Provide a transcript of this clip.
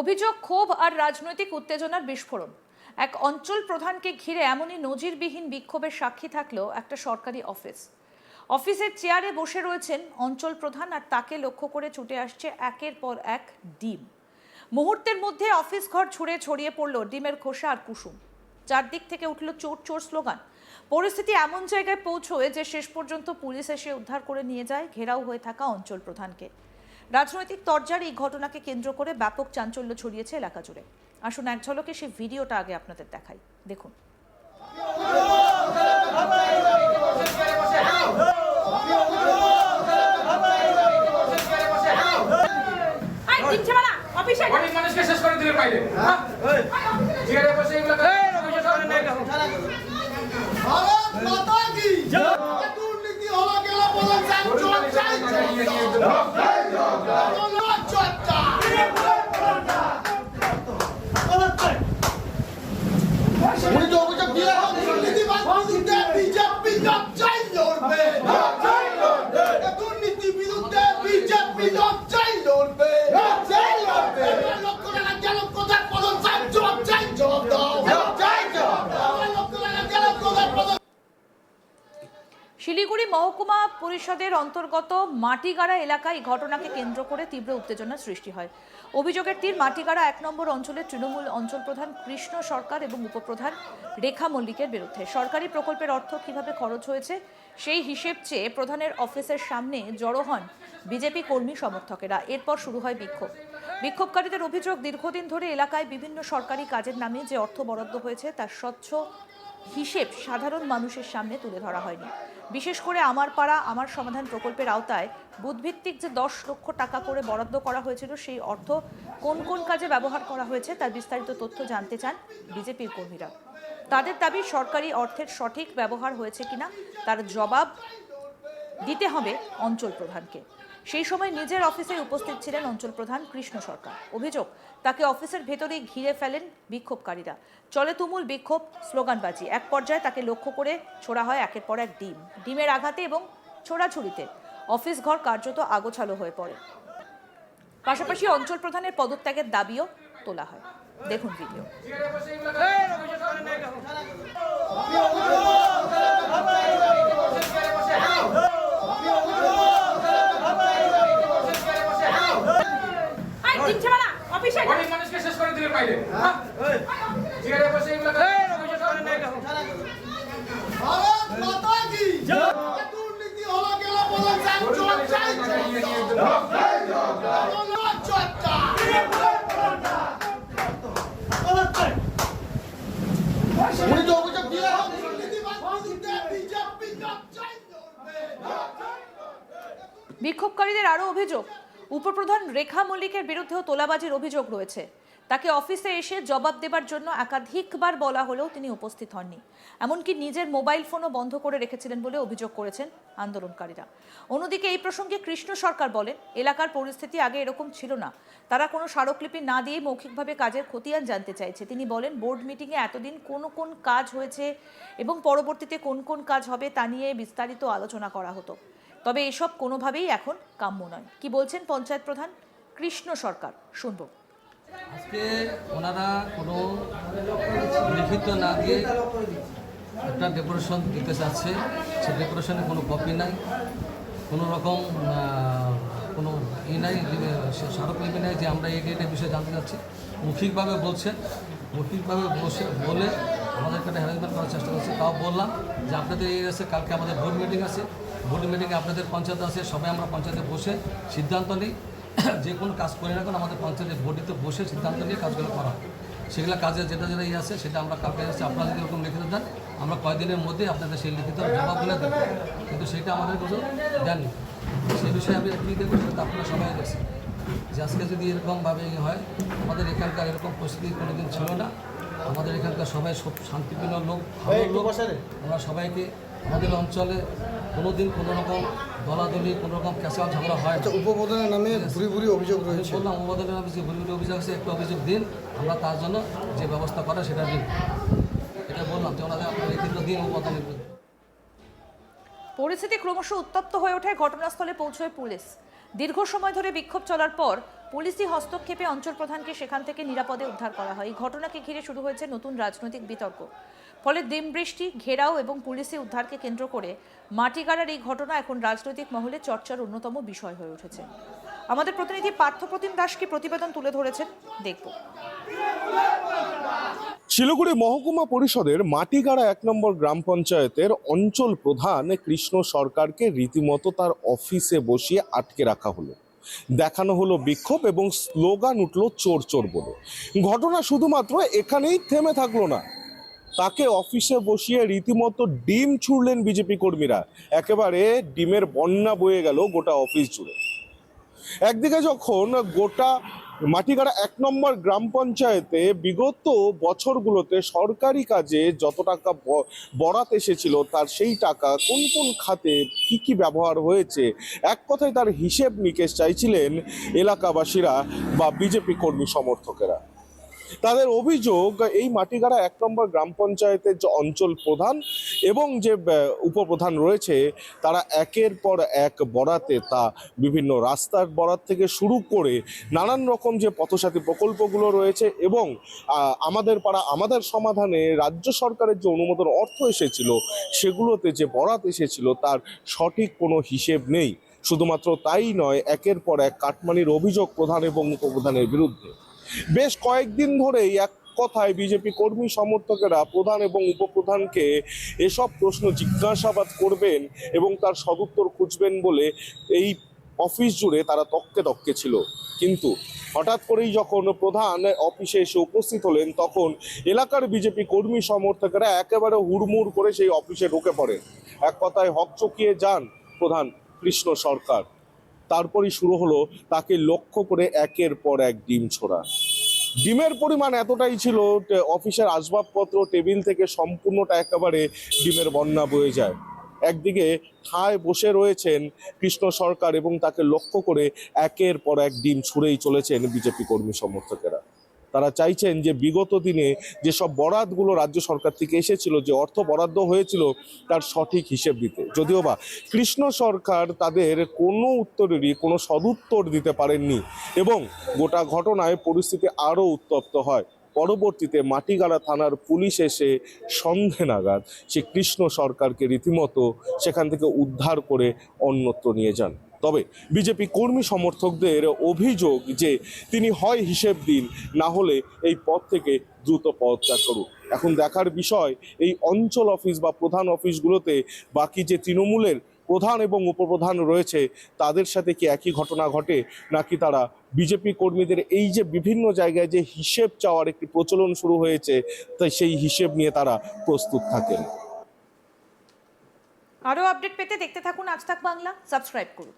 অভিযোগ, ক্ষোভ আর রাজনৈতিক উত্তেজনার বিস্ফোরণ। এক অঞ্চল প্রধানকে ঘিরে এমনই নজিরবিহীন বিক্ষোভের সাক্ষী থাকলো একটা সরকারি অফিসের চেয়ারে বসে রয়েছেন অঞ্চল প্রধান, আর তাকে লক্ষ্য করে ছুটে আসছে একের পর এক ডিম। মুহূর্তের মধ্যে অফিস ঘর ছড়িয়ে পড়লো ডিমের খোসা আর কুসুম। চারদিক থেকে উঠল চোর চোর স্লোগান। পরিস্থিতি এমন জায়গায় পৌঁছয় যে শেষ পর্যন্ত পুলিশ এসে উদ্ধার করে নিয়ে যায় ঘেরাও হয়ে থাকা অঞ্চল প্রধানকে। রাজনৈতিক তরজার এই ঘটনাকে কেন্দ্র করে ব্যাপক চাঞ্চল্য ছড়িয়েছে এলাকা জুড়ে। আসুন এক ঝলকে সেই ভিডিওটা আগে আপনাদের দেখাই, দেখুন। শিলিগুড়ি মহকুমা পরিষদের অন্তর্গত মাটিগাড়া এলাকায় ঘটনাকে কেন্দ্র করে তীব্র উত্তেজনা সৃষ্টি হয়। অভিযোগের তীর মাটিগাড়া ১ নম্বর অঞ্চলের তৃণমূল অঞ্চল প্রধান কৃষ্ণ সরকার এবং উপপ্রধান রেখা মল্লিকের বিরুদ্ধে। সরকারি প্রকল্পের অর্থ কিভাবে খরচ হয়েছে সেই হিসেব চেয়ে প্রধানের অফিসের সামনে জড়ো হন বিজেপি কর্মী সমর্থকেরা। এরপর শুরু হয় বিক্ষোভকারীদের অভিযোগ, দীর্ঘদিন ধরে এলাকায় বিভিন্ন সরকারি কাজের নামে যে অর্থ বরাদ্দ হয়েছে তার স্বচ্ছ হিসেব সাধারণ মানুষের সামনে তুলে ধরা হয়নি। বিশেষ করে আমার পাড়া আমার সমাধান প্রকল্পের আওতায় বুথভিত্তিক যে ১০ লক্ষ টাকা করে বরাদ্দ করা হয়েছিল, সেই অর্থ কোন কোন কাজে ব্যবহার করা হয়েছে তার বিস্তারিত তথ্য জানতে চান বিজেপির কর্মীরা। তাদের দাবি, সরকারি অর্থের সঠিক ব্যবহার হয়েছে কিনা তার জবাব দিতে হবে অঞ্চল প্রধানকে। সেই সময় নিজের অফিসে উপস্থিত ছিলেন অঞ্চল প্রধান কৃষ্ণ সরকার। অভিযোগ, তাকে অফিসের ভেতরেই ঘিরে ফেলেন বিক্ষোভকারীরা। চলে তুমুল বিক্ষোভ, স্লোগানবাজি। এক পর্যায়ে তাকে লক্ষ্য করে ছোড়া হয় একের পর এক ডিমের আঘাতে এবং ছোড়াছুড়িতে অফিস ঘর কার্যত আগোছালো হয়ে পড়ে। পাশাপাশি অঞ্চল প্রধানের পদত্যাগের দাবিও তোলা হয়। দেখুন ভিডিও। বিক্ষোভকারীদের আরও অভিযোগ, উপপ্রধান রেখা মল্লিকের বিরুদ্ধেও তোলাবাজির অভিযোগ রয়েছে। তাকে অফিসে এসে জবাব দেবার জন্য একাধিকবার বলা হলেও তিনি উপস্থিত হননি। এমনকি নিজের মোবাইল ফোনও বন্ধ করে রেখেছিলেন বলে অভিযোগ করেছেন আন্দোলনকারীরা। অন্যদিকে এই প্রসঙ্গে কৃষ্ণ সরকার বলেন, এলাকার পরিস্থিতি আগে এরকম ছিল না। তারা কোনো স্মারকলিপি না দিয়ে মৌখিকভাবে কাজের খতিয়ান জানতে চাইছে। তিনি বলেন, বোর্ড মিটিংয়ে এতদিন কোন কোন কাজ হয়েছে এবং পরবর্তীতে কোন কোন কাজ হবে তা নিয়ে বিস্তারিত আলোচনা করা হতো। তবে এসব কোনোভাবেই এখন কাম্য নয়। কি বলছেন পঞ্চায়েত প্রধান কৃষ্ণ সরকার, শুনব। আজকে ওনারা কোনো লিখিত না দিয়ে একটা ডেকোরেশন দিতে চাচ্ছে। সে ডেকোরেশনে কোনো কপি নাই, কোনো রকম কোনো নাই, স্মারকলিপি নাই যে আমরা এই ডেটের বিষয়ে জানতে চাচ্ছি। মৌখিকভাবে বলছেন, মৌখিকভাবে বলে আমাদেরকে একটা হ্যারাসমেন্ট করার চেষ্টা করছে। তাও বললাম যে আপনাদের এই আছে, কালকে আমাদের বোর্ড মিটিং আছে, বোর্ড মিটিংয়ে আপনাদের পঞ্চায়েত আছে, সবাই আমরা পঞ্চায়েতে বসে সিদ্ধান্ত নিই। যে কোনো কাজ করি না কেন আমাদের পঞ্চায়েতের বোর্ডে বসে সিদ্ধান্ত নিয়ে কাজগুলো করা হয়। সেগুলো কাজে যেটা আছে সেটা আমরা কালকে আসছে, আপনারা যদি এরকম লিখিত দেন আমরা কয়েকদিনের মধ্যে আপনাদের সেই লিখিত জবাবগুলো দেবো, কিন্তু সেটা আমাদের কিছু দেননি। সেই বিষয়ে আমি কী দেখবো সেটা আপনারা সবাই দেখছি যে আজকে যদি এরকমভাবে হয়, আমাদের এখানকার এরকম পরিস্থিতি কোনোদিন ছিল না। আমাদের এখানকার সবাই সব শান্তিপূর্ণ লোক, ভালো লোক। আমরা সবাইকে আমাদের অঞ্চলে কোনোদিন কোনো রকম দলাদলি কোনো রকম ক্যাসাল ঝগড়া হয়। উপপ্রধানের নামে ভুরি অভিযোগ রয়েছে। বললাম উপপ্রধানের নামে যে ভুরি অভিযোগ আছে, একটু অভিযোগ দিন, আমরা তার জন্য যে ব্যবস্থা করা সেটা দিন। এটা বললাম যে ওনাদের আপনার লিখিত দিন উপপ্রধানের বিরুদ্ধে। পরিস্থিতি ক্রমশ উত্তপ্ত হয়ে ওঠে। ঘটনাস্থলে পৌঁছয় পুলিশ। দীর্ঘ সময় ধরে বিক্ষোভ চলার পর পুলিশি হস্তক্ষেপে অঞ্চল প্রধানকে সেখান থেকে নিরাপদে উদ্ধার করা হয়। এই ঘটনাকে ঘিরে শুরু হয়েছে নতুন রাজনৈতিক বিতর্ক। ফলে দিনবৃষ্টি, ঘেরাও এবং পুলিশি উদ্ধারকে কেন্দ্র করে মাটিগাড়ার এই ঘটনা এখন রাজনৈতিক মহলে চর্চার অন্যতম বিষয় হয়ে উঠেছে। আমাদের প্রতিনিধি পার্থপ্রতিম দাস কি প্রতিবেদন তুলে ধরেছেন, দেখব। শিলিগুড়ি মহকুমা পরিষদের মাটিগাড়া 1 নম্বর গ্রাম পঞ্চায়েতের অঞ্চল প্রধান কৃষ্ণ সরকারকে রীতিমতো তার অফিসে বসিয়ে আটকে রাখা হলো। দেখানো হলো বিক্ষোভ এবং স্লোগান উঠল চোর চোর বলে। ঘটনা শুধুমাত্র এখানেই থেমে থাকলো না, তাকে অফিসে বসিয়ে রীতিমতো ডিম ছুড়লেন বিজেপি কর্মীরা। একেবারে ডিমের বন্যা বয়ে গেল গোটা অফিস জুড়ে। একদিকে যখন গোটা মাটিগাড়া 1 নম্বর গ্রাম পঞ্চায়েতে বিগত বছরগুলোতে সরকারি কাজে যত টাকা বরাত এসেছিল তার সেই টাকা কোন কোন খাতে কি কি ব্যবহার হয়েছে, এক কথায় তার হিসেব নিকেশ চাইছিলেন এলাকাবাসীরা বা বিজেপি কর্মী সমর্থকেরা। তাদের অভিযোগ, এই মাটিগাড়া 1 নম্বর গ্রাম পঞ্চায়েতের যে অঞ্চল প্রধান এবং যে উপপ্রধান রয়েছে তারা একের পর এক বরাতে, তা বিভিন্ন রাস্তার বরাত থেকে শুরু করে নানান রকম যে পথসাথী প্রকল্পগুলো রয়েছে এবং আমাদের পাড়া আমাদের সমাধানে রাজ্য সরকারের যে অনুমোদন অর্থ এসেছিল সেগুলোতে যে বরাত এসেছিল তার সঠিক কোনো হিসেব নেই। শুধুমাত্র তাই নয়, একের পর এক কাটমানির অভিযোগ প্রধান এবং উপপ্রধানের বিরুদ্ধে। বেশ কয়েকদিন ধরেই এক কথায় বিজেপি কর্মী সমর্থকেরা প্রধান এবং উপপ্রধানকে এসব প্রশ্ন জিজ্ঞাসাবাদ করবেন এবং তার সদুত্তর খুঁজবেন বলে এই অফিস জুড়ে তারা তককে তককে ছিল। কিন্তু হঠাৎ করেই যখন প্রধান অফিসে এসে উপস্থিত হলেন তখন এলাকার বিজেপি কর্মী সমর্থকেরা একেবারে হুড়মুড় করে সেই অফিসে ঢুকে পড়েন। এক কথায় হকচকিয়ে যান প্রধান কৃষ্ণ সরকার। তারপরই শুরু হলো তাকে লক্ষ্য করে একের পর এক ডিম ছোড়া। ডিমের পরিমাণ এতটাই ছিল, অফিসের আসবাবপত্র টেবিল থেকে সম্পূর্ণটা একেবারে ডিমের বন্যা বয়ে যায়। একদিকে ঠায় বসে রয়েছেন কৃষ্ণ সরকার এবং তাকে লক্ষ্য করে একের পর এক ডিম ছুঁড়েই চলেছেন বিজেপি কর্মী সমর্থকেরা। তারা চাইছেন যে বিগত দিনে যেসব বরাতগুলো রাজ্য সরকার থেকে এসেছিল, যে অর্থ বরাদ্দ হয়েছিল তার সঠিক হিসেব দিতে। যদিও বা কৃষ্ণ সরকার তাদের কোনো উত্তরেরই কোনো সদুত্তর দিতে পারেননি এবং গোটা ঘটনায় পরিস্থিতি আরও উত্তপ্ত হয়। পরবর্তীতে মাটিগাড়া থানার পুলিশ এসে সন্ধে নাগাদ সে কৃষ্ণ সরকারকে রীতিমতো সেখান থেকে উদ্ধার করে অন্যত্র নিয়ে যান। তবে বিজেপি কর্মী সমর্থকদের অভিযোগ যে তিনি হয় হিসেব দিন, না হলে এই পদ থেকে দ্রুত পদত্যাগ করুন। এখন দেখার বিষয় এই অঞ্চল অফিস বা প্রধান অফিসগুলোতে বাকি যে তৃণমূলের প্রধান এবং উপপ্রধান রয়েছে তাদের সাথে কি একই ঘটনা ঘটে, নাকি তারা বিজেপি কর্মীদের এই যে বিভিন্ন জায়গায় যে হিসেব চাওয়ার একটি প্রচলন শুরু হয়েছে তাই সেই হিসেব নিয়ে তারা প্রস্তুত থাকেন। আরও আপডেট পেতে দেখতে থাকুন আজ তাক বাংলা, সাবস্ক্রাইব করুন।